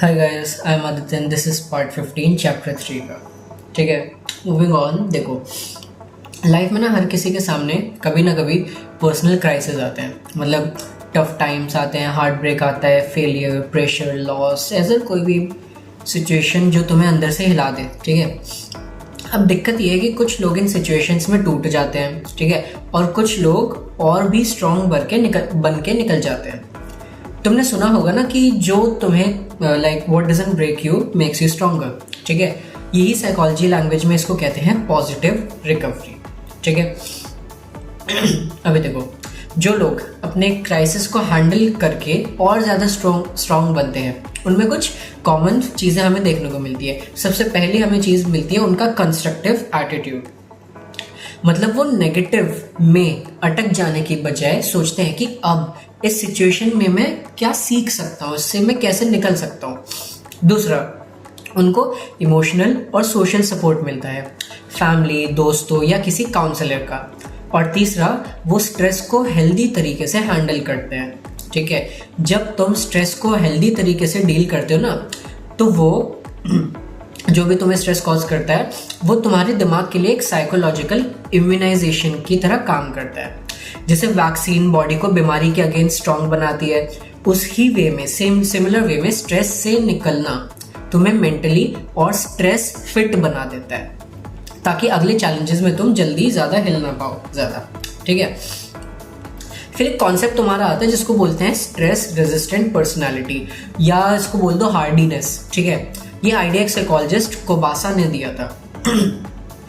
Hi guys, I am Aditya and this is part 15 chapter 3 का। ठीक है, मूविंग ऑन। देखो, लाइफ में ना हर किसी के सामने कभी ना कभी पर्सनल क्राइसिस आते हैं। मतलब टफ टाइम्स आते हैं, हार्ट ब्रेक आता है, फेलियर, प्रेशर, लॉस, ऐसा कोई भी सिचुएशन जो तुम्हें अंदर से हिला दे। ठीक है, अब दिक्कत ये है कि कुछ लोग इन सिचुएशंस में टूट जाते हैं, ठीक है, और कुछ लोग और भी स्ट्रॉन्ग बन के निकल जाते हैं। तुमने सुना होगा ना कि जो तुम्हें like what doesn't break you makes you stronger. ठीक है, यही साइकोलॉजी लैंग्वेज में इसको कहते हैं पॉजिटिव रिकवरी। ठीक है, अभी देखो, जो लोग अपने क्राइसिस को हैंडल करके और ज़्यादा स्ट्रॉन्ग बनते हैं, उनमें कुछ कॉमन चीज़ें हमें देखने को मिलती है। सबसे पहली हमें चीज़ मिलती है उनका कंस्ट्रक्टिव एटीट्यूड। मतलब वो नेगेटिव में अटक जाने की बजाय सोचते हैं कि अब इस सिचुएशन में मैं क्या सीख सकता हूँ, इससे मैं कैसे निकल सकता हूँ। दूसरा, उनको इमोशनल और सोशल सपोर्ट मिलता है, फैमिली, दोस्तों या किसी काउंसलर का। और तीसरा, वो स्ट्रेस को हेल्दी तरीके से हैंडल करते हैं। ठीक है, जब तुम स्ट्रेस को हेल्दी तरीके से डील करते हो ना, तो वो जो भी तुम्हें स्ट्रेस कॉज करता है वो तुम्हारे दिमाग के लिए एक साइकोलॉजिकल इम्यूनाइजेशन की तरह काम करता है। जैसे वैक्सीन बॉडी को बीमारी के अगेंस्ट स्ट्रांग बनाती है, उस ही वे में सिमिलर वे में स्ट्रेस से निकलना तुम्हें मेंटली और स्ट्रेस फिट बना देता है, ताकि अगले चैलेंजेस में तुम जल्दी ज़्यादा हिल ना पाओ ज़्यादा। ठीक है, फिर एक कॉन्सेप्ट तुम्हारा आता है जिसको बोलते हैं स्ट्रेस रेजिस्टेंट पर्सनैलिटी, या इसको बोल दो हार्डीनेस। ठीक है, ये आइडिया एक साइकोलॉजिस्ट कोबासा ने दिया था।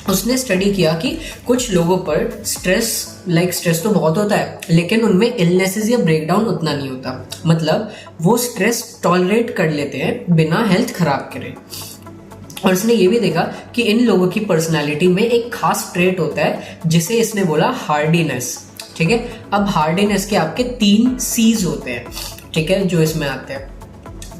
उसने स्टडी किया कि कुछ लोगों पर स्ट्रेस तो बहुत होता है, लेकिन उनमें इलनेसेस या ब्रेकडाउन उतना नहीं होता। मतलब वो स्ट्रेस टॉलरेट कर लेते हैं बिना हेल्थ खराब करे। और इसने ये भी देखा कि इन लोगों की पर्सनालिटी में एक खास ट्रेट होता है जिसे इसने बोला हार्डीनेस। ठीक है, अब हार्डीनेस के आपके 3 सीज होते हैं। ठीक है, जो इसमें आते हैं।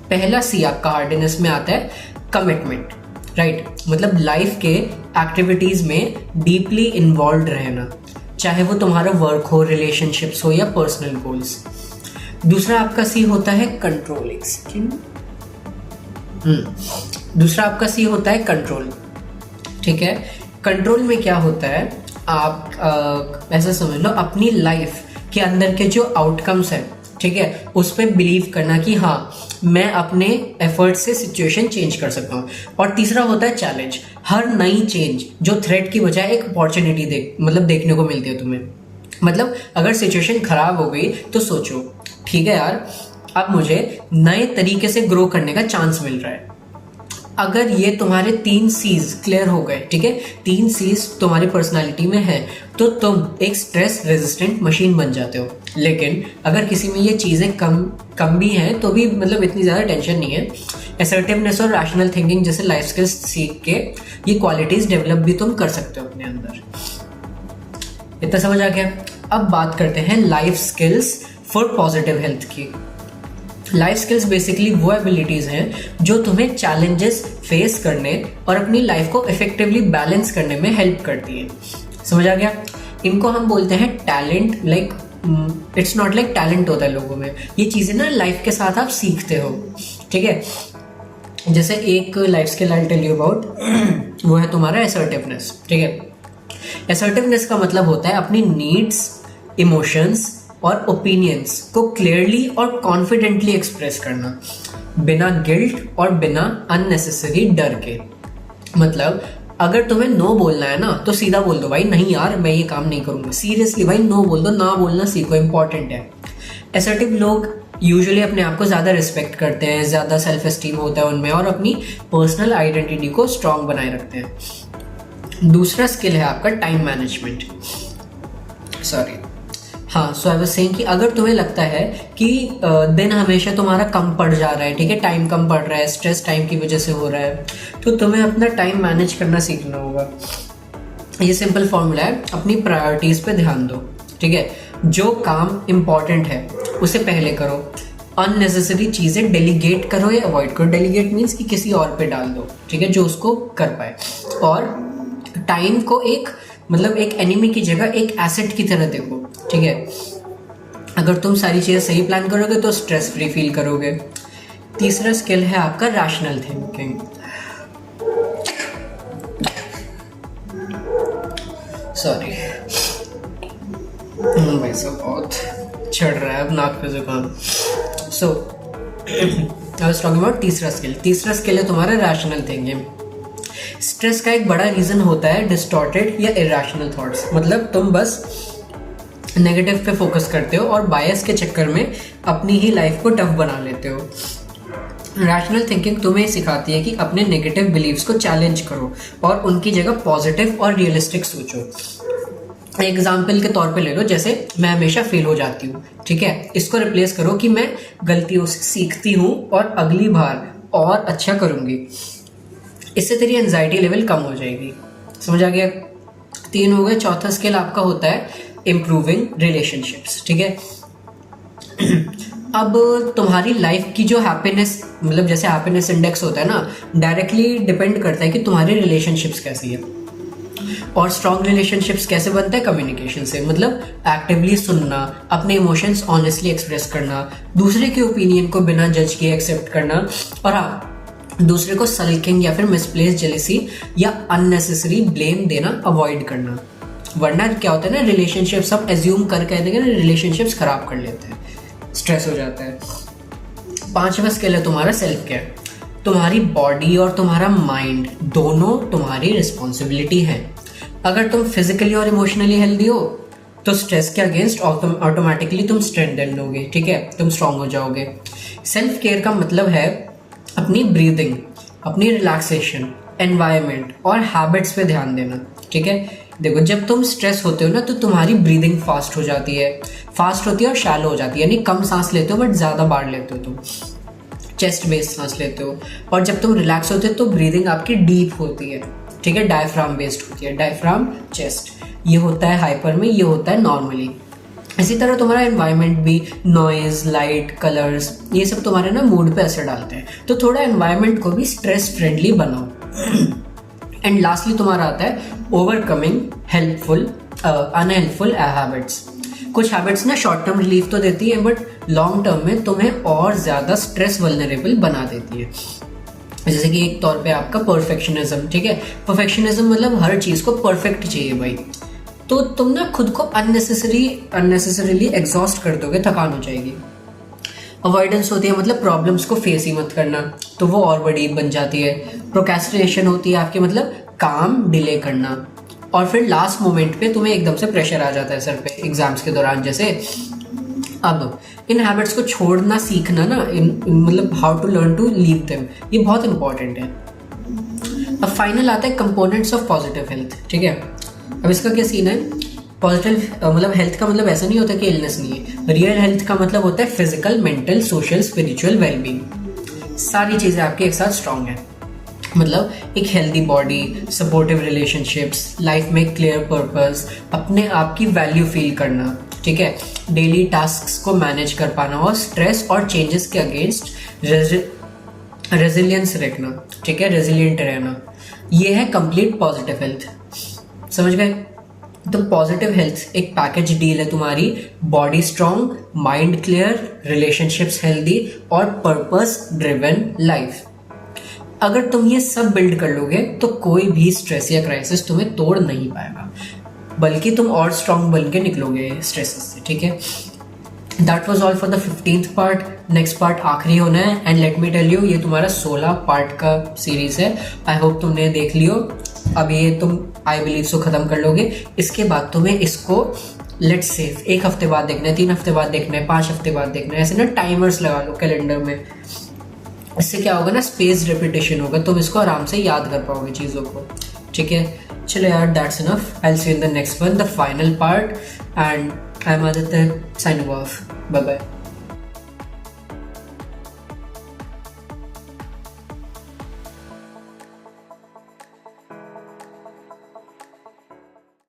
पहला सी आपका हार्डीनेस में आता है कमिटमेंट, राइट। मतलब लाइफ के एक्टिविटीज में डीपली इन्वॉल्व रहना, चाहे वो तुम्हारा वर्क हो, रिलेशनशिप्स हो या पर्सनल गोल्स। दूसरा आपका सी होता है कंट्रोलिंग। दूसरा आपका सी होता है कंट्रोल। ठीक है, कंट्रोल में क्या होता है, आप ऐसा समझ लो अपनी लाइफ के अंदर के जो आउटकम्स हैं, ठीक है, उस पर बिलीव करना कि हाँ मैं अपने एफर्ट से सिचुएशन चेंज कर सकता हूँ। और तीसरा होता है चैलेंज। हर नई चेंज जो थ्रेट की बजाय एक अपॉर्चुनिटी देखने को मिलती है तुम्हें। मतलब अगर सिचुएशन खराब हो गई तो सोचो, ठीक है यार, अब मुझे नए तरीके से ग्रो करने का चांस मिल रहा है। अगर ये तुम्हारे 3 सीज क्लियर हो गए, ठीक है, 3 सीज तुम्हारी पर्सनालिटी में है, तो तुम एक स्ट्रेस रेजिस्टेंट मशीन बन जाते हो। लेकिन अगर किसी में ये चीज़ें कम भी हैं तो भी मतलब इतनी ज़्यादा टेंशन नहीं है। असर्टिवनेस और रैशनल थिंकिंग जैसे लाइफ स्किल्स सीख के ये क्वालिटीज डेवलप भी तुम कर सकते हो अपने अंदर। इतना समझ आ गया? अब बात करते हैं life skills for positive health की। लाइफ स्किल्स बेसिकली वो एबिलिटीज हैं जो तुम्हें चैलेंजेस फेस करने और अपनी लाइफ को इफेक्टिवली बैलेंस करने में हेल्प करती है। समझ आ गया? इनको हम बोलते हैं talent. Like it's not like talent होता है लोगों में, ये चीज़ें ना लाइफ के साथ आप सीखते हो। ठीक है, जैसे एक life skill I tell you about, वो है तुम्हारा असर्टिवनेस। ठीक है, असर्टिवनेस का मतलब होता है अपनी नीड्स, इमोशंस और ओपिनियंस को क्लियरली और कॉन्फिडेंटली एक्सप्रेस करना, बिना गिल्ट और बिना अननेसेसरी डर के। मतलब अगर तुम्हें नो बोलना है ना तो सीधा बोल दो, भाई नहीं यार मैं ये काम नहीं करूंगा। सीरियसली भाई नो बोल दो, ना बोलना सीखो, इंपॉर्टेंट है। असर्टिव लोग यूजुअली अपने आप को ज़्यादा रिस्पेक्ट करते हैं, ज़्यादा सेल्फ एस्टीम होता है उनमें, और अपनी पर्सनल आइडेंटिटी को स्ट्रांग बनाए रखते हैं। दूसरा स्किल है आपका time management. So I was saying कि अगर तुम्हें लगता है कि दिन हमेशा तुम्हारा कम पड़ जा रहा है, ठीक है, टाइम कम पड़ रहा है, स्ट्रेस टाइम की वजह से हो रहा है, तो तुम्हें अपना टाइम मैनेज करना सीखना होगा। ये सिंपल फॉर्मूला है, अपनी प्रायोरिटीज पे ध्यान दो। ठीक है, जो काम इम्पॉर्टेंट है उसे पहले करो, अननेसेसरी चीज़ें डेलीगेट करो या अवॉइड करो। डेलीगेट मीन्स कि किसी और पे डाल दो, ठीक है, जो उसको कर पाए। और टाइम को एक एनिमी की जगह एक एसेट की तरह देखो। ठीक है, अगर तुम सारी चीज़ें सही प्लान करोगे तो स्ट्रेस फ्री फील करोगे। तीसरा स्किल है आपका रैशनल थिंकिंग। सॉरी भाई साहब बहुत चढ़ रहा है अब नाक पे जुकाम। सो आई वाज टॉकिंग अबाउट तीसरा स्किल है तुम्हारा रैशनल थिंकिंग। स्ट्रेस का एक बड़ा रीजन होता है डिस्टॉर्टेड या इरैशनल थॉट्स, मतलब तुम बस नेगेटिव पे फोकस करते हो और बायस के चक्कर में अपनी ही लाइफ को टफ बना लेते हो। रैशनल थिंकिंग तुम्हें सिखाती है कि अपने नेगेटिव बिलीव्स को चैलेंज करो और उनकी जगह पॉजिटिव और रियलिस्टिक सोचो। एग्जाम्पल के तौर पे ले लो, जैसे मैं हमेशा फेल हो जाती हूँ, ठीक है, इसको रिप्लेस करो कि मैं गलतियों से सीखती हूँ और अगली बार और अच्छा करूँगी। इससे तेरी एंजाइटी लेवल कम हो जाएगी। समझ आ गया? 3 हो गए। चौथा स्किल आपका होता है इम्प्रूविंग रिलेशनशिप्स, ठीक है। अब तुम्हारी लाइफ की जो हैप्पीनेस, मतलब जैसे हैप्पीनेस इंडेक्स होता है ना, डायरेक्टली डिपेंड करता है कि तुम्हारी रिलेशनशिप्स कैसी है। और स्ट्रॉन्ग रिलेशनशिप्स कैसे बनता है? कम्युनिकेशन से, मतलब एक्टिवली सुनना, अपने इमोशंस ऑनेस्टली एक्सप्रेस करना, दूसरे के ओपिनियन को बिना जज किए एक्सेप्ट करना, और हाँ, दूसरे को सल्किंग या फिर मिसप्लेस जेलेसी या अननेसेसरी ब्लेम देना अवॉइड करना। वरना क्या होता है ना, रिलेशनशिप्स हम एज्यूम करके रिलेशनशिप्स खराब कर लेते हैं, स्ट्रेस हो जाता है। 5वां स्किल है तुम्हारा सेल्फ केयर। तुम्हारी बॉडी और तुम्हारा माइंड दोनों तुम्हारी रिस्पॉन्सिबिलिटी है। अगर तुम फिजिकली और इमोशनली हेल्दी हो तो स्ट्रेस के अगेंस्ट ऑटोमेटिकली तुम स्ट्रेंथन होगे, ठीक है, तुम स्ट्रांग हो जाओगे। सेल्फ केयर का मतलब है अपनी ब्रीदिंग, अपनी रिलैक्सेशन, एनवायरनमेंट और हैबिट्स पे ध्यान देना, ठीक है। देखो, जब तुम स्ट्रेस होते हो ना तो तुम्हारी ब्रीदिंग फास्ट हो जाती है और शैलो हो जाती है, यानी कम सांस लेते हो बट ज़्यादा बार लेते हो, तुम चेस्ट बेस्ड सांस लेते हो। और जब तुम रिलैक्स होते हो तो ब्रीदिंग आपकी डीप होती है, ठीक है, डायफ्राम बेस्ड होती है, डायफ्राम चेस्ट। ये होता है हाइपर में, ये होता है नॉर्मली। इसी तरह तुम्हारा एनवायरनमेंट भी, नॉइज, लाइट, कलर्स, ये सब तुम्हारे ना मूड पे असर डालते हैं। तो थोड़ा एनवायरनमेंट को भी स्ट्रेस फ्रेंडली बनाओ। एंड लास्टली तुम्हारा आता है ओवरकमिंग अनहेल्पफुल हैबिट्स। कुछ हैबिट्स ना शॉर्ट टर्म रिलीफ तो देती है बट लॉन्ग टर्म में तुम्हें और ज़्यादा स्ट्रेस वल्नरेबल बना देती है। जैसे कि एक तौर पे आपका परफेक्शनिज्म, ठीक है। परफेक्शनिज्म मतलब हर चीज़ को परफेक्ट चाहिए भाई, तो तुम ना खुद को अननेसेसरीली एग्जॉस्ट कर दोगे, थकान हो जाएगी। अवॉइडेंस होती है, मतलब प्रॉब्लम्स को फेस ही मत करना, तो वो और बड़ी बन जाती है। प्रोक्रेस्टिनेशन होती है आपके, मतलब काम डिले करना। और फिर लास्ट मोमेंट पे तुम्हें एकदम से प्रेशर आ जाता है सर पे एग्जाम्स के दौरान जैसे। अब इन हैबिट्स को छोड़ना सीखना ना, मतलब how to learn to leave them, ये बहुत इंपॉर्टेंट है। अब फाइनल आता है कंपोनेंट्स ऑफ पॉजिटिव हेल्थ, ठीक है। अब इसका क्या सीन है? पॉजिटिव मतलब हेल्थ का मतलब ऐसा नहीं होता कि इलनेस नहीं है। रियल हेल्थ का मतलब होता है physical, mental, social, spiritual wellbeing, सारी चीज़ें आपके एक साथ स्ट्रांग है। मतलब एक healthy body, supportive relationships, life में क्लियर पर्पस, अपने आप की वैल्यू फील करना, ठीक है, डेली टास्क्स को मैनेज कर पाना और स्ट्रेस और चेंजेस के अगेंस्ट रेजिलियंस रखना, ठीक है, रेजिलियंट रहना, ये है कंप्लीट पॉजिटिव हेल्थ। समझ गए? तो पॉजिटिव हेल्थ एक पैकेज डील है तुम्हारी, body strong, mind clear, relationships healthy और पर्पस ड्रिवन लाइफ। अगर तुम ये सब बिल्ड कर लोगे तो कोई भी स्ट्रेस या क्राइसिस तुम्हें तोड़ नहीं पाएगा, बल्कि तुम और स्ट्रांग बन के निकलोगे स्ट्रेसेस से, ठीक है। That was all for the 15th part. Next part आखिरी होना है and let me tell you, ये तुम्हारा 16 पार्ट का सीरीज है। आई होप तुमने देख लियो। अब ये तुम आई बिलीव सो खत्म कर लोगे। इसके बाद तुम्हें इसको लेट्स से 1 हफ्ते बाद देखना है, 3 हफ्ते बाद देखना है, 5 हफ्ते बाद देखना है, ऐसे ना टाइमर्स लगा लो कैलेंडर में। इससे क्या होगा ना, स्पेस रेपिटेशन होगा, तुम इसको आराम से याद कर पाओगे चीज़ों को, ठीक है। चलो यार, that's enough. I will see you in the next one, the final part, and I am Aditya, signing off. Bye bye.